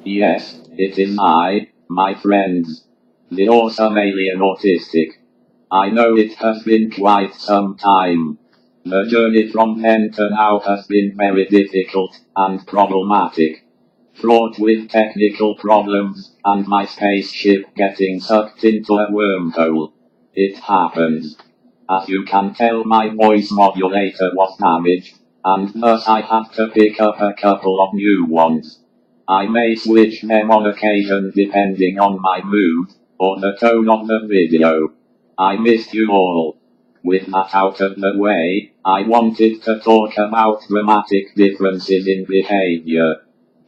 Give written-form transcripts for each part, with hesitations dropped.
Yes, it is I, my friends. The Awesome Alien Autistic. I know it has been quite some time. The journey from then to now has been very difficult and problematic. Fraught with technical problems, and my spaceship getting sucked into a wormhole. It happens. As you can tell, my voice modulator was damaged, and thus I had to pick up a couple of new ones. I may switch them on occasion depending on my mood, or the tone of the video. I missed you all. With that out of the way, I wanted to talk about dramatic differences in behavior.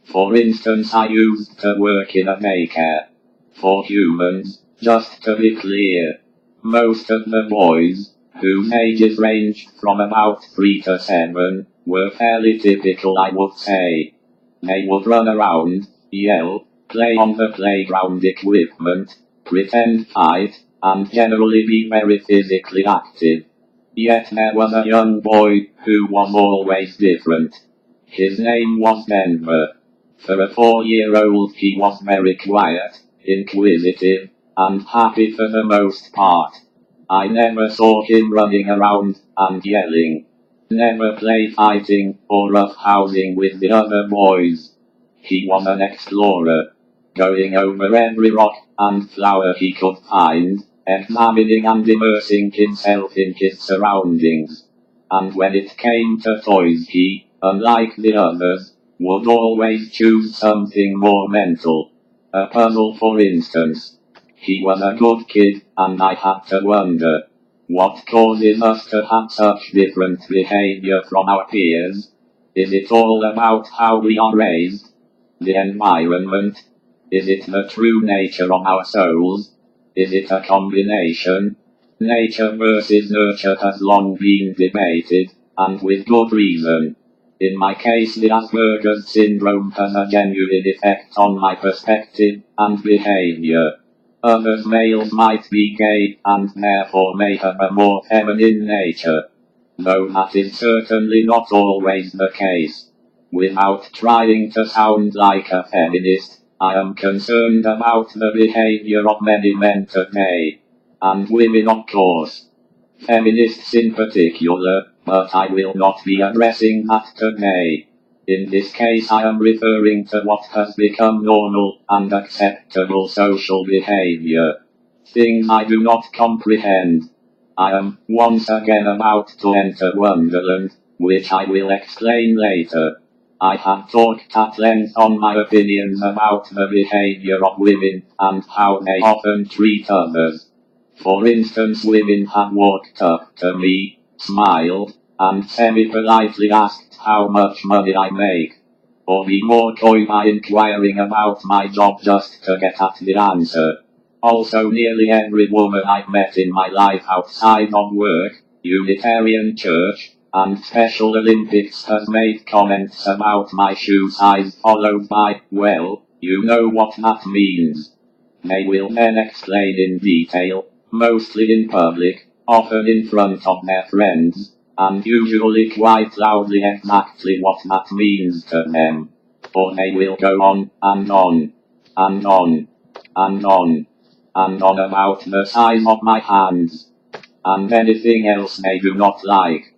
For instance, I used to work in a daycare. For humans, just to be clear. Most of the boys, whose ages ranged from about 3 to 7, were fairly typical, I would say. They would run around, yell, play on the playground equipment, pretend fight, and generally be very physically active. Yet there was a young boy who was always different. His name was Denver. For a 4-year-old he was very quiet, inquisitive, and happy for the most part. I never saw him running around and yelling. Never play fighting or roughhousing with the other boys. He was an explorer, going over every rock and flower he could find, examining and immersing himself in his surroundings. And when it came to toys he, unlike the others, would always choose something more mental. A puzzle, for instance. He was a good kid, and I had to wonder, what causes us to have such different behavior from our peers? Is it all about how we are raised? The environment? Is it the true nature of our souls? Is it a combination? Nature versus nurture has long been debated, and with good reason. In my case, the Asperger's syndrome has a genuine effect on my perspective and behavior. Other males might be gay and therefore may have a more feminine nature, though that is certainly not always the case. Without trying to sound like a feminist, I am concerned about the behavior of many men today, and women of course. Feminists in particular, but I will not be addressing that today. In this case I am referring to what has become normal and acceptable social behavior. Things I do not comprehend. I am once again about to enter Wonderland, which I will explain later. I have talked at length on my opinions about the behavior of women and how they often treat others. For instance, women have walked up to me, smiled, and semi-politely asked how much money I make. Or be more coy by inquiring about my job just to get at the answer. Also, nearly every woman I've met in my life outside of work, Unitarian Church, and Special Olympics has made comments about my shoe size, followed by, well, you know what that means. They will then explain in detail, mostly in public, often in front of their friends, and usually quite loudly, exactly what that means to them. Or they will go on, and on, and on, and on, and on about the size of my hands, and anything else they do not like.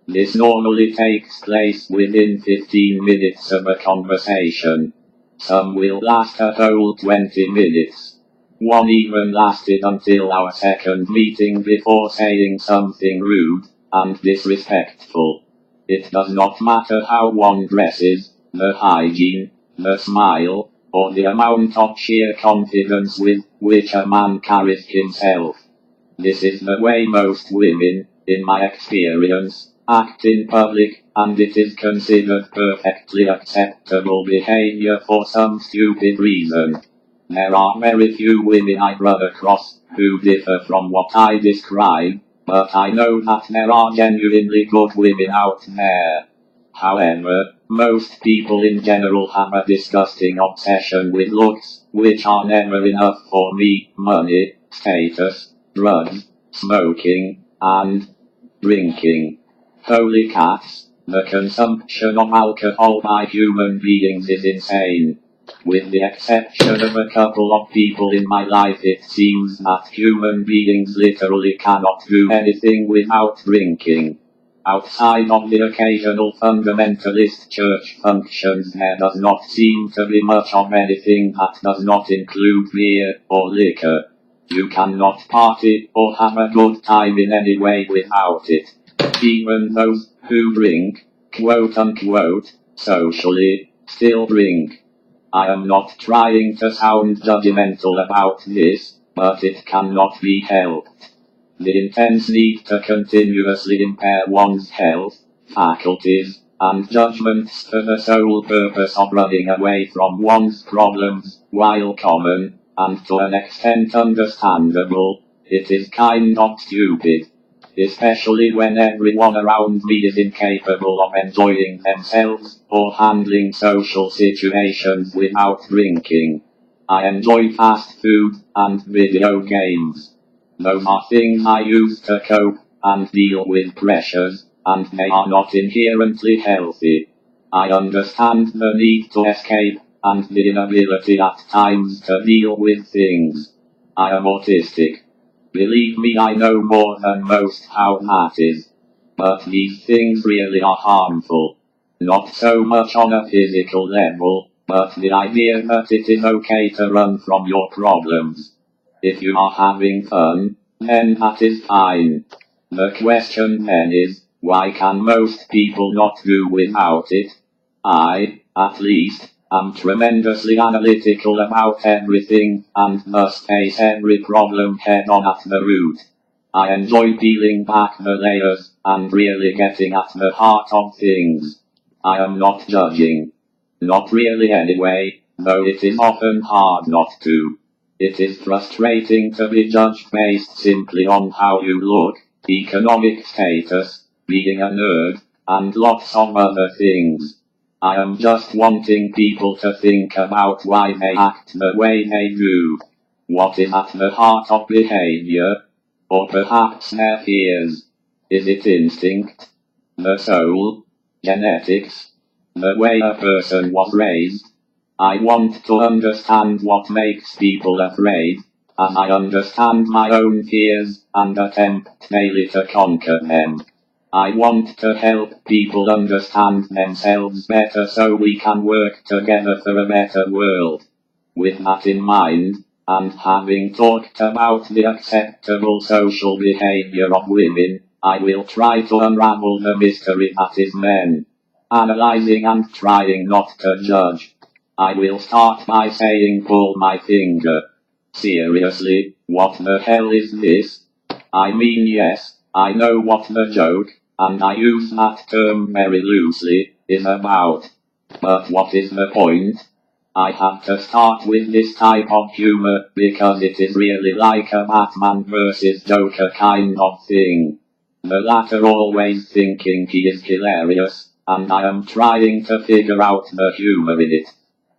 This normally takes place within 15 minutes of a conversation. Some will last a whole 20 minutes. One even lasted until our second meeting before saying something rude and disrespectful. It does not matter how one dresses, the hygiene, the smile, or the amount of sheer confidence with which a man carries himself. This is the way most women, in my experience, act in public, and it is considered perfectly acceptable behavior for some stupid reason. There are very few women I run across who differ from what I describe, but I know that there are genuinely good women out there. However, most people in general have a disgusting obsession with looks, which are never enough for me: money, status, drugs, smoking, and drinking. Holy cats, the consumption of alcohol by human beings is insane. With the exception of a couple of people in my life, it seems that human beings literally cannot do anything without drinking. Outside of the occasional fundamentalist church functions, there does not seem to be much of anything that does not include beer or liquor. You cannot party or have a good time in any way without it. Even those who drink, quote unquote, socially, still drink. I am not trying to sound judgmental about this, but it cannot be helped. The intense need to continuously impair one's health, faculties, and judgments for the sole purpose of running away from one's problems, while common, and to an extent understandable, it is kind of stupid. Especially when everyone around me is incapable of enjoying themselves or handling social situations without drinking. I enjoy fast food and video games. Those are things I use to cope and deal with pressures, and they are not inherently healthy. I understand the need to escape and the inability at times to deal with things. I am autistic. Believe me, I know more than most how that is. But these things really are harmful. Not so much on a physical level, but the idea that it is okay to run from your problems. If you are having fun, then that is fine. The question then is, why can most people not do without it? I, at least, am tremendously analytical about everything, and thus face every problem head-on at the root. I enjoy peeling back the layers, and really getting at the heart of things. I am not judging. Not really anyway, though it is often hard not to. It is frustrating to be judged based simply on how you look, economic status, being a nerd, and lots of other things. I am just wanting people to think about why they act the way they do. What is at the heart of behavior? Or perhaps their fears? Is it instinct? The soul? Genetics? The way a person was raised? I want to understand what makes people afraid, as I understand my own fears and attempt daily to conquer them. I want to help people understand themselves better so we can work together for a better world. With that in mind, and having talked about the acceptable social behavior of women, I will try to unravel the mystery that is men. Analyzing and trying not to judge. I will start by saying pull my finger. Seriously, what the hell is this? I mean, yes, I know what the joke, and I use that term very loosely, is about. But what is the point? I have to start with this type of humor because it is really like a Batman versus Joker kind of thing. The latter always thinking he is hilarious, and I am trying to figure out the humor in it.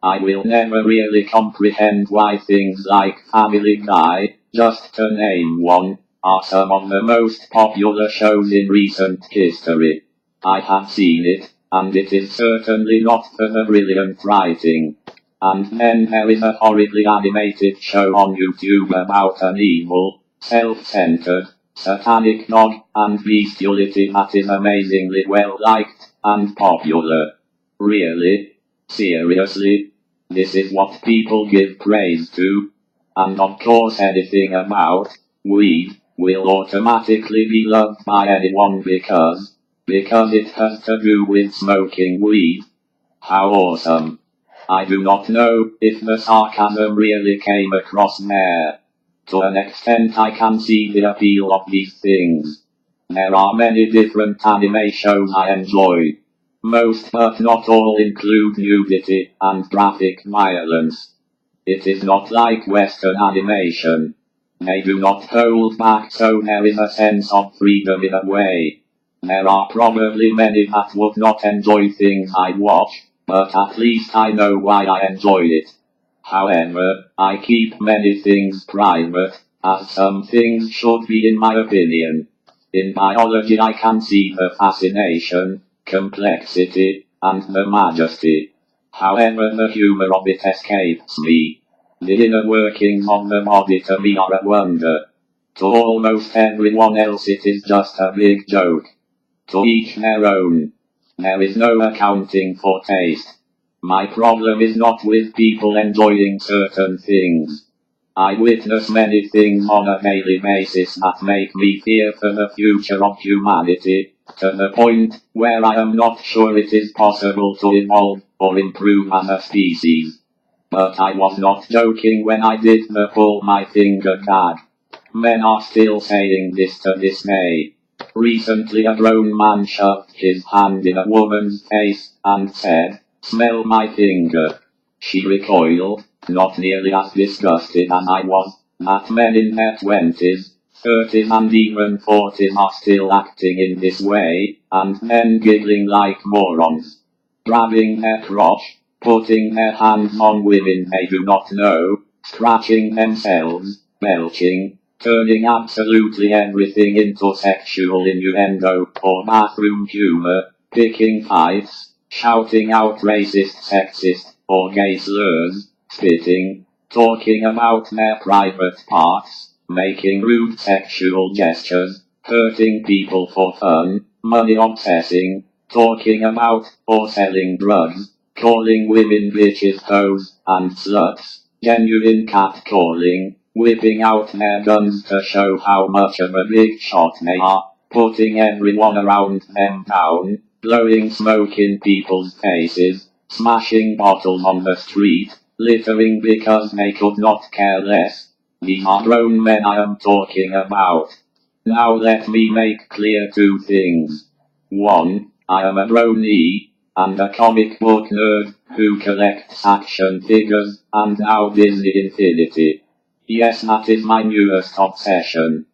I will never really comprehend why things like Family Guy, just to name one, are some of the most popular shows in recent history. I have seen it, and it is certainly not for the brilliant writing. And then there is a horribly animated show on YouTube about an evil, self-centered, satanic dog and bestiality that is amazingly well liked and popular. Really? Seriously? This is what people give praise to? And of course anything about weed will automatically be loved by anyone because it has to do with smoking weed. How awesome. I do not know if the sarcasm really came across there. To an extent I can see the appeal of these things. There are many different anime shows I enjoy. Most but not all include nudity and graphic violence. It is not like Western animation. They do not hold back, so there is a sense of freedom in a way. There are probably many that would not enjoy things I watch, but at least I know why I enjoy it. However, I keep many things private, as some things should be in my opinion. In biology I can see the fascination, complexity, and the majesty. However, the humor of it escapes me. The inner workings of the body to me are a wonder. To almost everyone else it is just a big joke. To each their own. There is no accounting for taste. My problem is not with people enjoying certain things. I witness many things on a daily basis that make me fear for the future of humanity, to the point where I am not sure it is possible to evolve or improve as a species. But I was not joking when I did the pull my finger gag. Men are still saying this to this day. Recently a grown man shoved his hand in a woman's face and said, "Smell my finger." She recoiled, not nearly as disgusted as I was, that men in their 20s, 30s and even 40s are still acting in this way, and then giggling like morons. Grabbing their crotch, putting their hands on women they do not know, scratching themselves, belching, turning absolutely everything into sexual innuendo or bathroom humor, picking fights, shouting out racist, sexist, or gay slurs, spitting, talking about their private parts, making rude sexual gestures, hurting people for fun, money obsessing, talking about or selling drugs, calling women bitches, hoes, and sluts, genuine catcalling, whipping out their guns to show how much of a big shot they are, putting everyone around them down, blowing smoke in people's faces, smashing bottles on the street, littering because they could not care less. These are grown men I am talking about. Now let me make clear two things. 1. I am a brony, and a comic book nerd, who collects action figures, and now Disney Infinity. Yes, that is my newest obsession.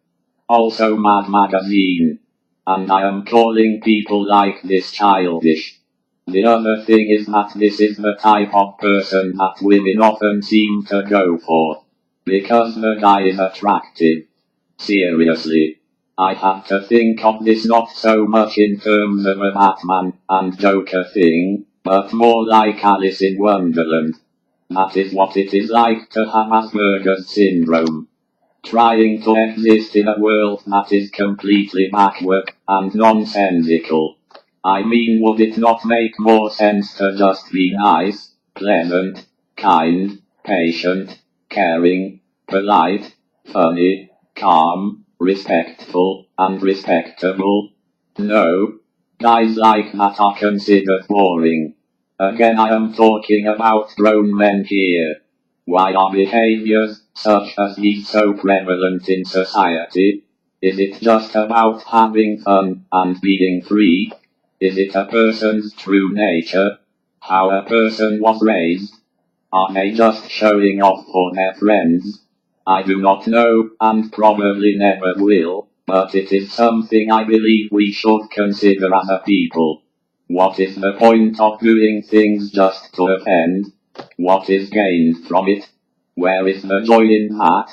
Also Mad Magazine. And I am calling people like this childish. The other thing is that this is the type of person that women often seem to go for. Because the guy is attractive. Seriously. I had to think of this not so much in terms of a Batman and Joker thing, but more like Alice in Wonderland. That is what it is like to have Asperger's syndrome. Trying to exist in a world that is completely backward and nonsensical. I mean, would it not make more sense to just be nice, pleasant, kind, patient, caring, polite, funny, calm, respectful, and respectable? No. Guys like that are considered boring. Again, I am talking about grown men here. Why are behaviors such as these so prevalent in society? Is it just about having fun and being free? Is it a person's true nature? How a person was raised? Are they just showing off for their friends? I do not know, and probably never will, but it is something I believe we should consider as a people. What is the point of doing things just to offend? What is gained from it? Where is the joy in that?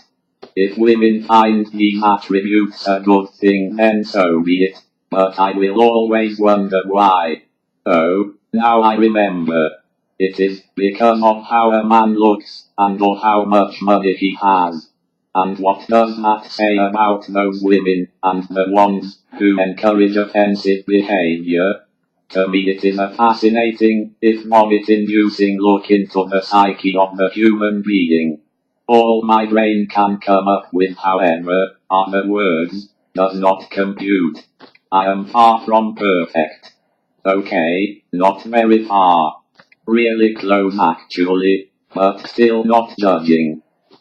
If women find these attributes a good thing, then so be it, but I will always wonder why. Oh, now I remember. It is because of how a man looks, and or how much money he has. And what does that say about those women, and the ones who encourage offensive behavior? To me it is a fascinating, if vomit-inducing look into the psyche of the human being. All my brain can come up with, however, are the words, does not compute. I am far from perfect. Okay, not very far. Really close actually, but still not judging.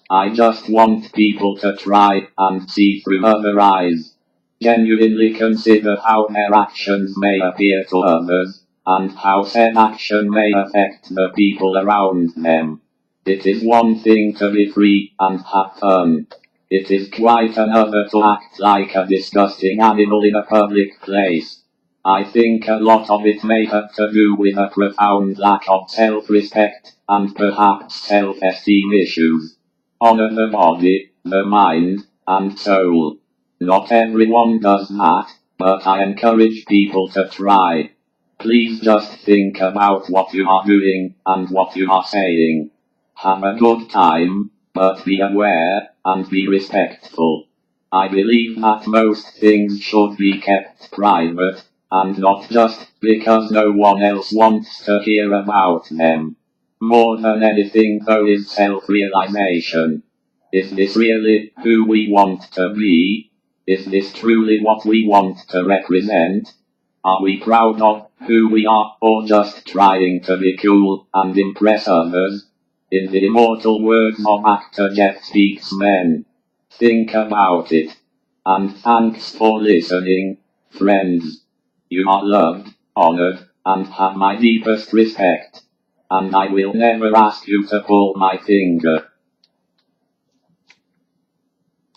I just want people to try and see through other eyes. Genuinely consider how their actions may appear to others, and how said action may affect the people around them. It is one thing to be free and have fun. It is quite another to act like a disgusting animal in a public place. I think a lot of it may have to do with a profound lack of self-respect, and perhaps self-esteem issues. Honor the body, the mind, and soul. Not everyone does that, but I encourage people to try. Please just think about what you are doing and what you are saying. Have a good time, but be aware and be respectful. I believe that most things should be kept private, and not just because no one else wants to hear about them. More than anything though is self-realization. Is this really who we want to be? Is this truly what we want to represent? Are we proud of who we are, or just trying to be cool and impress others? In the immortal words of actor Jeff Speaksman. Think about it. And thanks for listening, friends. You are loved, honored, and have my deepest respect. And I will never ask you to pull my finger.